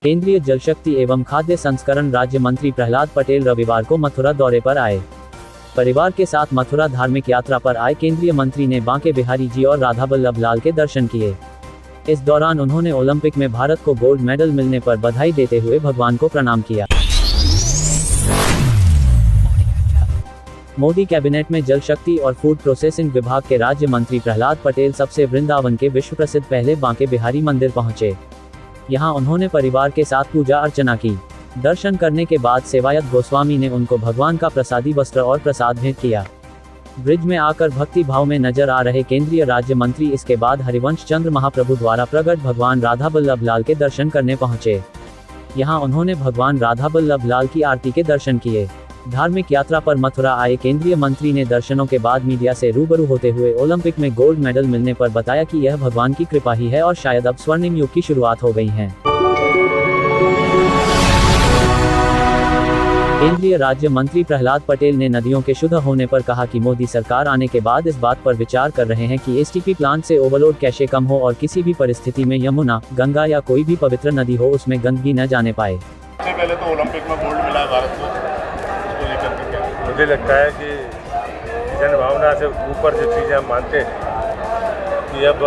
केंद्रीय जल शक्ति एवं खाद्य संस्करण राज्य मंत्री प्रहलाद पटेल रविवार को मथुरा दौरे पर आए। परिवार के साथ मथुरा धार्मिक यात्रा पर आए केंद्रीय मंत्री ने बांके बिहारी जी और राधा बल्लभ लाल के दर्शन किए। इस दौरान उन्होंने ओलंपिक में भारत को गोल्ड मेडल मिलने पर बधाई देते हुए भगवान को प्रणाम किया। मोदी कैबिनेट में जल शक्ति और फूड प्रोसेसिंग विभाग के राज्य मंत्री प्रहलाद पटेल सबसे वृंदावन के विश्व प्रसिद्ध पहले बांके बिहारी मंदिर पहुंचे। यहां उन्होंने परिवार के साथ पूजा अर्चना की। दर्शन करने के बाद सेवायत गोस्वामी ने उनको भगवान का प्रसादी वस्त्र और प्रसाद भेंट किया। ब्रिज में आकर भक्ति भाव में नजर आ रहे केंद्रीय राज्य मंत्री इसके बाद हरिवंश चंद्र महाप्रभु द्वारा प्रकट भगवान राधा बल्लभ लाल के दर्शन करने पहुंचे। यहां उन्होंने भगवान राधा बल्लभ लाल की आरती के दर्शन किए। धार्मिक यात्रा पर मथुरा आए केंद्रीय मंत्री ने दर्शनों के बाद मीडिया से रूबरू होते हुए ओलंपिक में गोल्ड मेडल मिलने पर बताया कि यह भगवान की कृपा ही है और शायद अब स्वर्णिम युग की शुरुआत हो गई है। केंद्रीय राज्य मंत्री प्रहलाद पटेल ने नदियों के शुद्ध होने पर कहा कि मोदी सरकार आने के बाद इस बात पर विचार कर रहे हैं कि एसटीपी प्लांट से ओवरलोड कैसे कम हो और किसी भी परिस्थिति में यमुना, गंगा या कोई भी पवित्र नदी हो उसमें गंदगी न जाने पाए। सबसे पहले तो ओलंपिक में गोल्ड मिला है भारत को, उसको लेकर के क्या मुझे लगता है कि जन भावना से ऊपर जो चीज़ें हम मानते हैं कि अब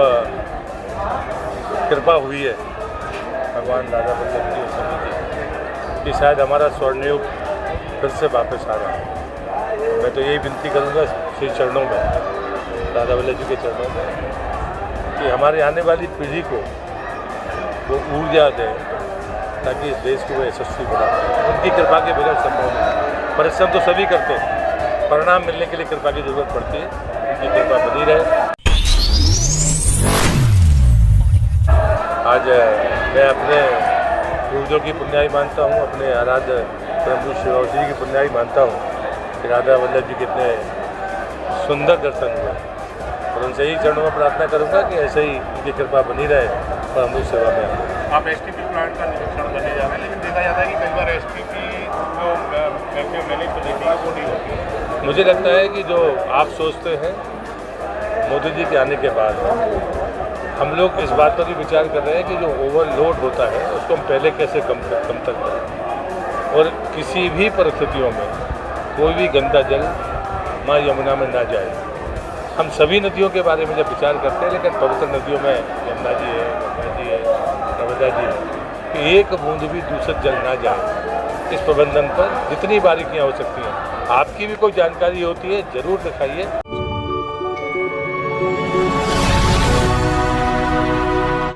कृपा हुई है भगवान राधा बल्लभ की सभी की कि शायद हमारा स्वर्णयुग फिर से वापस आ रहा है। मैं तो यही विनती करूंगा श्री चरणों में, राधा बल्लभ जी के चरणों में, कि हमारे आने वाली पीढ़ी को वो ऊर्जा दें ताकि इस देश को वो यशस्वी बना पाए। उनकी कृपा के बगैर संभव नहीं। परिश्रम तो सभी करते हैं, परिणाम मिलने के लिए कृपा की जरूरत पड़ती है। उनकी कृपा बनी रहे। आज मैं अपने पूर्वजों की पुण्याई मानता हूँ, अपने आराध्य प्रभु श्री की पुण्याई मानता हूँ कि राधा बल्लभ जी कितने सुंदर दर्शन हुए, और उनसे ही चरणों में प्रार्थना करूँगा कि ऐसे ही उनकी कृपा बनी रहे और हम उस सेवा में आए। आप एसटीपी प्लांट का निरीक्षण करने जा रहे हैं, लेकिन देखा जाता है कि कई बार एसटीपी जो मैनिपुलेटिंग है वो नहीं होती है। मुझे लगता है कि जो आप सोचते हैं मोदी जी के आने के बाद हम लोग इस बात पर भी विचार कर रहे हैं कि जो ओवरलोड होता है उसको हम पहले कैसे कम तक करें, और किसी भी परिस्थितियों में कोई भी गंदा जल माँ यमुना में ना जाए। हम सभी नदियों के बारे में जब विचार करते हैं, लेकिन पवित्र नदियों में यमुना जी है, गंगा जी है, नर्मदा जी है, कि एक बूंद भी दूषित जल ना जाए। इस प्रबंधन पर जितनी बारीकियाँ हो सकती हैं, आपकी भी कोई जानकारी होती है ज़रूर दिखाइए।